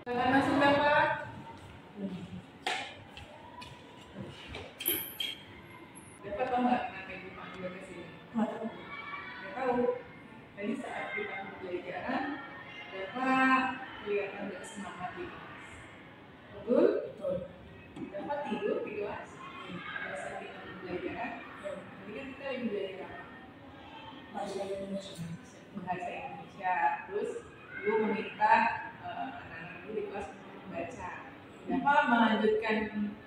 Jangan masuk dapat. Dapat tahu nggak kenapa ibu panggil ke sini? Nggak tahu. Tadi saat kita pembelajaran, dapat kelihatan bersemangat di kelas. Betul? Betul. Dapat tidur di kelas. Pada saat kita pembelajaran, tadi kan kita lagi belajar apa? Bahasa Indonesia. Bahasa Indonesia. Terus ibu meminta anak-anak di kelas untuk membaca. Dapat melanjutkan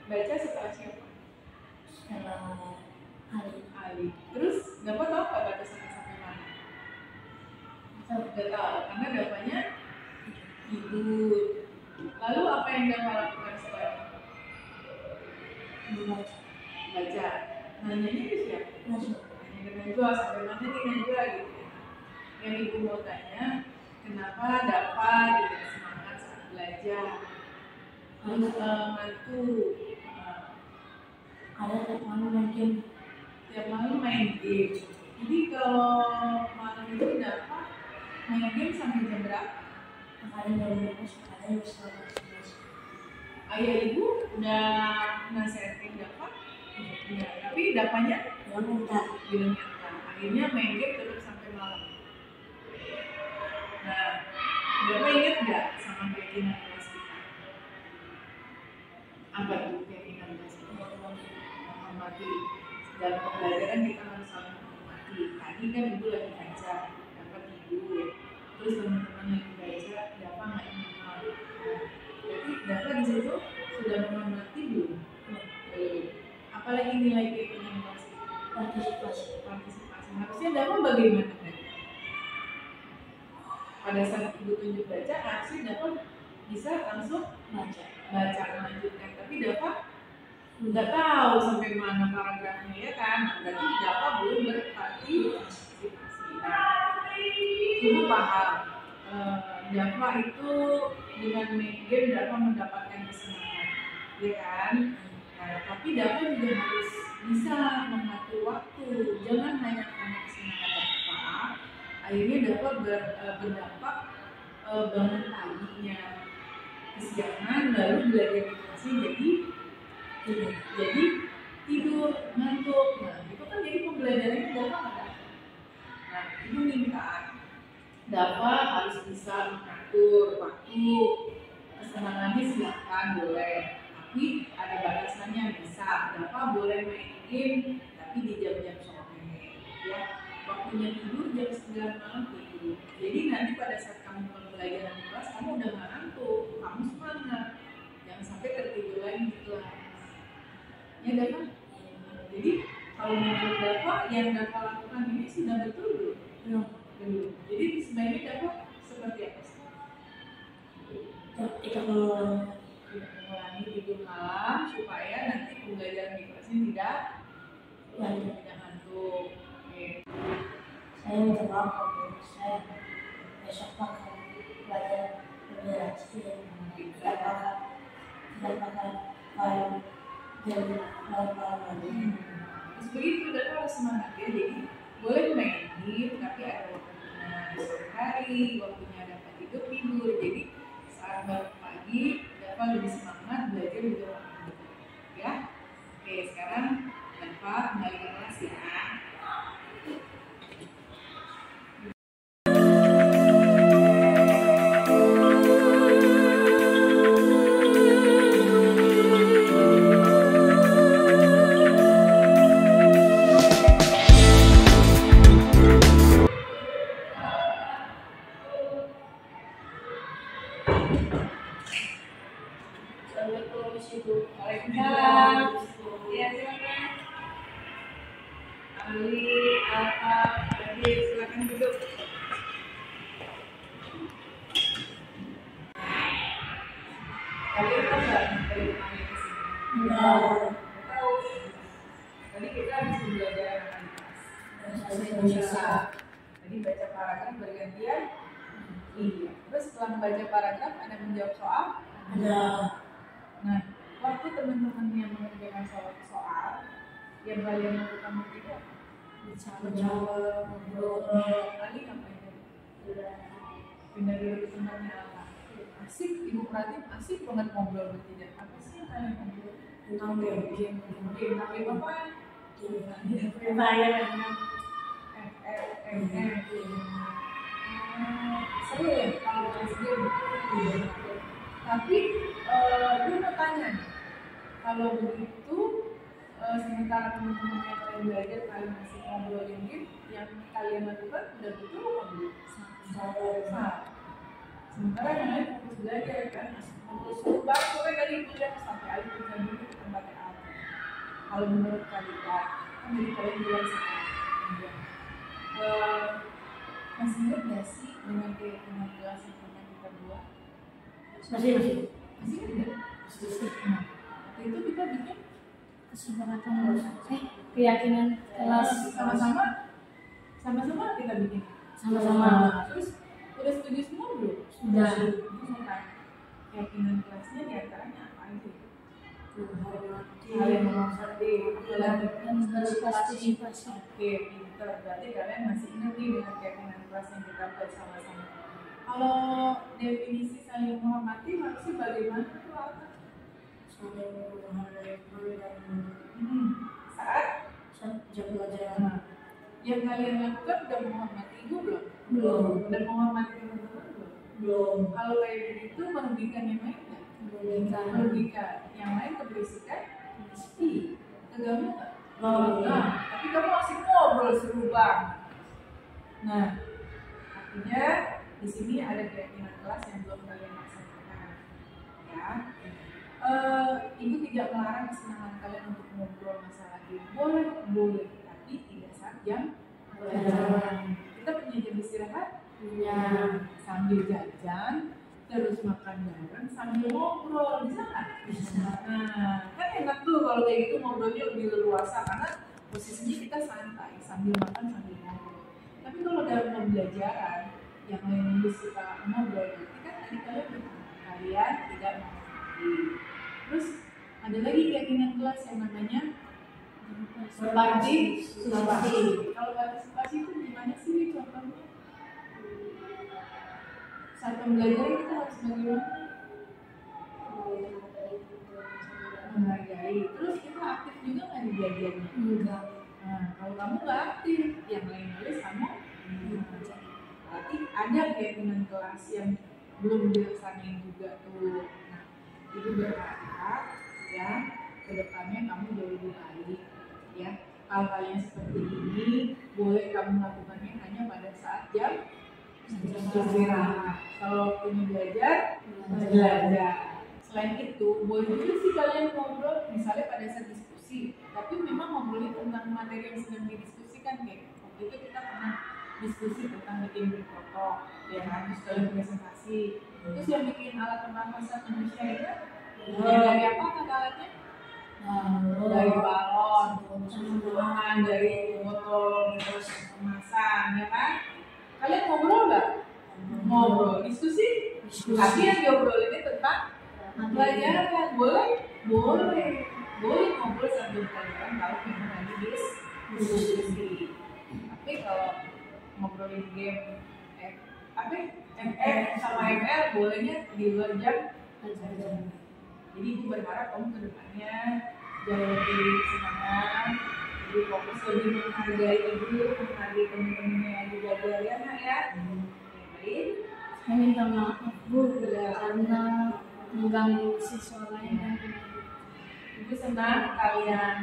baca setelah siapa? Setelah Ali. Terus dapat tahu nggak batasannya sampai mana? Nggak tahu, karena dapatnya tidur. Lalu apa yang dapat lakukan setelah baca? Nanyanya ke siapa? Nanya ke Najwa, sampai mana nih Najwa gitu ya. Yang ibu mau tanya, kenapa dapat tidak semangat saat belajar? Ngantuk. Ada tiap malam main game. Tiap malam main game. Jadi kalau malam itu dapat main game sampai jam berapa? Kadang jam 12, kadang jam 11. Ayah ibu udah nasihatin dapat? Iya. Tapi dapatnya Belum minta. belum nyata. Akhirnya main game terus sampai malam. Nah, Bapak ingat nggak sama keyakinan kelas kita? Apa tuh keyakinan kelas kita? Menghormati. Dalam pembelajaran kita harus saling menghormati. Tadi kan ibu lagi baca, dapat tidur. Terus teman-teman lagi baca, dapat nggak menghormati. Jadi dapat di situ sudah menghormati belum? Apalagi nilai keyakinan kelas kita? Partisipasi. Harusnya dapat bagaimana? Pada saat ibu tunjuk baca, harusnya dapat bisa langsung baca melanjutkan. Tapi dapat nggak tahu sampai mana paragrafnya ya kan? Berarti dapat belum berpartisipasi. Nah, ibu paham. Dapat itu dengan main game dapat mendapatkan kesenangan, ya kan? Nah, tapi dapat juga harus bisa mengatur waktu. Jangan hanya karena kesenangan dapat. Akhirnya dapat berdampak bangun paginya kesiangan, lalu belajar meditasi jadi tidur ngantuk. Nah itu kan jadi pembelajarannya dapat ada. Nah ibu minta dapat harus bisa mengatur waktu. Kesenangannya silakan boleh, tapi ada batasannya. Bisa dapat boleh main game tapi di jam-jam sore ya. Waktunya tidur jam 9 malam tidur. Jadi nanti pada saat kamu pembelajaran di kelas, kamu udah nggak ngantuk, kamu semangat. Jangan sampai tertidur lagi di kelas. Ya Dapat? Jadi kalau menurut Dapat, yang Dapat lakukan ini sudah betul belum? Belum. Jadi sebaiknya Dapat seperti apa sih? Tidak mengulangi. Mengulangi tidur malam supaya nanti pembelajaran di kelasnya tidak ngantuk. Saya minta maaf kalau saya besok akan belajar lebih rajin dan tidak makan malam dan malam lagi. Terus begitu Dapat harus semangat ya. Jadi boleh main game tapi ada waktunya di sore hari, waktunya dapat tidur. Jadi saat bangun pagi Dapat lebih semangat belajar juga waktu ya. Oke sekarang Dapat kembali ke kelas ya. Ali, Alfa, Adi, silakan duduk. Kalian tahu nggak materi kemarin di sini? Enggak. Tahu. Tadi kita habis belajar Bahasa Indonesia. Tadi baca paragraf bergantian. Iya. Terus setelah membaca paragraf, Anda menjawab soal. Ada. Nah, waktu teman-teman yang mengerjakan soal, yang kalian lakukan itu apa? Berjawab, ngobrol. Ali ngapain tadi? Pindah dulu ke tempatnya Alfa. Asik, ibu perhatiin asik banget ngobrol bertiga. Apa sih yang kalian ngobrol? Tentang game. Game apa? Berbahaya. Seru ya kalau bahas game. Tapi gue mau tanya nih, kalau begitu sementara teman-teman yang kalian belajar kalian masih ngobrolin game, yang kalian lakukan udah betul apa belum? Salah. Sementara yang lain fokus belajar kan, fokus banget. Pokoknya tadi udah sampai aja kita dulu ke tempatnya apa. Kalau menurut kalian, kan jadi kalian bilang sekarang. Masih ingat gak sih dengan keyakinan kelas yang pernah kita buat? Masih. Masih ingat gak? Nah, waktu itu kita bikin Kesepakatan keyakinan kelas sama-sama kita bikin. Sama-sama. Terus udah setuju semua belum? Sudah. Kan keyakinan kelasnya diantaranya apa aja? Menghormati. Kalian menghormati, Dan berpartisipasi. Oke, pinter. Berarti kalian masih ingat nih dengan keyakinan kelas yang kita buat sama-sama. Kalau definisi saling menghormati harusnya bagaimana tuh Alfa? Saling menghargai dan Saat jam pelajaran. Nah, yang kalian lakukan udah menghormati ibu belum? Belum. Udah menghormati teman-teman belum? Belum. Kalau kayak begitu merugikan yang lain nggak? Merugikan. Yang lain keberisikan? Keganggu nggak? Nah, tapi kamu masih ngobrol seru banget. Nah, artinya di sini ada keyakinan kelas yang belum kalian laksanakan. Ya. Ibu tidak melarang kesenangan kalian untuk ngobrol masalah game. Boleh, tapi tidak saat jam pelajaran. Kita punya jam istirahat, sambil jajan, terus makan bareng sambil ngobrol, bisa nggak? Bisa. Nah, kan enak tuh kalau kayak gitu ngobrolnya lebih leluasa karena posisinya kita santai sambil makan sambil ngobrol. Tapi kalau dalam pembelajaran yang lain suka ngobrol, berarti kan tadi kalian tidak mengerti. Terus ada lagi keyakinan kelas yang namanya partisipasi. Kalau partisipasi itu gimana sih contohnya? Saat pembelajaran kita harus bagaimana? Menghargai. Terus kita aktif juga nggak di belajarnya? Enggak. Nah, kalau kamu nggak aktif, yang lain nulis kamu berarti ada keyakinan kelas yang belum dilaksanain juga tuh. Nah, itu berharap ya kedepannya kamu jauh lebih baik ya. Hal-hal yang seperti ini boleh kamu lakukannya hanya pada saat jam istirahat. Kalau waktunya belajar. Selain itu, boleh juga sih kalian ngobrol misalnya pada saat diskusi. Tapi memang ngobrolnya tentang materi yang sedang didiskusikan kayak waktu itu kita pernah diskusi tentang bikin foto, ya kan, terus kalian presentasi. Terus yang bikin alat pernafasan manusia itu dari apa kata alatnya? Dari balon, ruangan, dari botol, terus kemasan, ya kan? Kalian ngobrol nggak? Ngobrol, diskusi? Tapi yang diobrol ini tentang pelajaran. Boleh ngobrol sambil pelajaran kalau memang lagi diskusi. Tapi kalau ngobrolin game sama ML bolehnya di luar jam pelajaran. Jadi ibu berharap kamu kedepannya jauh lebih semangat, lebih fokus, lebih menghargai ibu, menghargai teman-teman yang lagi belajar ya nak ya. Baik. Saya minta maaf Bu karena mengganggu siswa lain dan Ibu senang kalian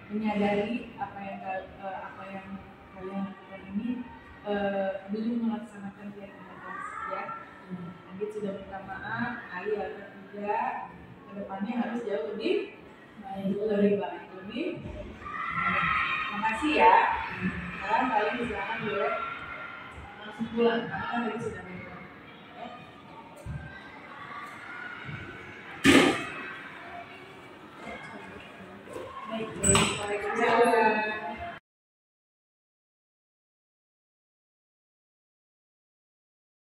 menyadari apa yang kalian lakukan ini belum melaksanakan keyakinan kelas ya. Agit sudah minta maaf, Ali akan juga kedepannya harus jauh lebih baik, lebih kasih ya. Sekarang kalian silakan boleh langsung pulang karena kan tadi sudah meeting. Baik,